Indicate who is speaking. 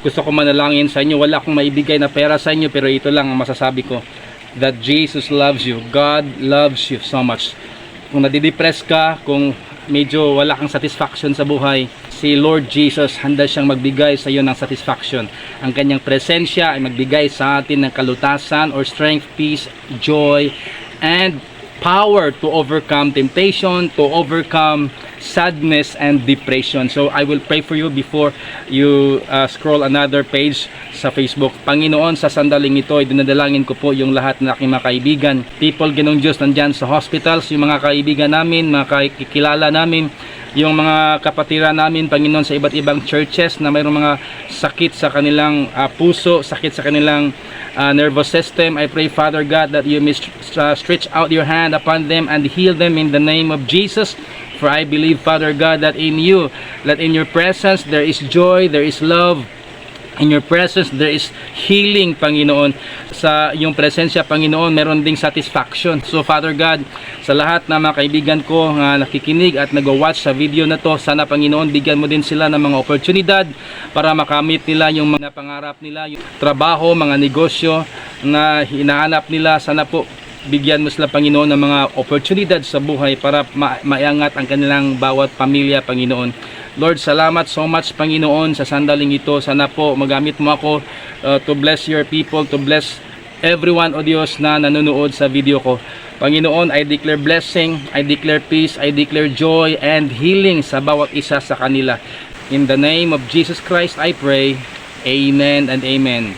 Speaker 1: gusto ko manalangin sa inyo. Wala akong maibigay na pera sa inyo, pero ito lang ang masasabi ko, that Jesus loves you. God loves you so much. Kung nadidepress ka, kung medyo wala kang satisfaction sa buhay, si Lord Jesus handa siyang magbigay sa iyo ng satisfaction. Ang kanyang presensya ay magbigay sa atin ng kalutasan or strength, peace, joy, and power to overcome temptation, to overcome sadness and depression. So I will pray for you before you scroll another page sa Facebook. Panginoon, sa sandaling ito ay dinadalangin ko po yung lahat ng aking mga kaibigan, people, Ginoong Diyos, nandyan sa hospitals, yung mga kaibigan namin, mga kakilala namin, yung mga kapatiran namin, Panginoon, sa iba't ibang churches na mayroong mga sakit sa kanilang puso, sakit sa kanilang nervous system. I pray, Father God, that you may stretch out your hand upon them and heal them in the name of Jesus. For I believe, Father God, that in you, that in your presence there is joy, there is love. In your presence there is healing, Panginoon. Sa iyong presensya, Panginoon, meron ding satisfaction. So Father God, sa lahat ng mga kaibigan ko na nakikinig at nag-watch sa video na to, sana, Panginoon, bigyan mo din sila ng mga oportunidad para makamit nila yung mga pangarap nila, yung trabaho, mga negosyo na hinahanap nila. Sana po bigyan mo sila, Panginoon, ng mga oportunidad sa buhay para maiangat ang kanilang bawat pamilya, Panginoon. Lord, salamat so much, Panginoon, sa sandaling ito. Sana po magamit mo ako to bless your people, to bless everyone, O Diyos, na nanonood sa video ko. Panginoon, I declare blessing, I declare peace, I declare joy and healing sa bawat isa sa kanila. In the name of Jesus Christ, I pray. Amen and amen.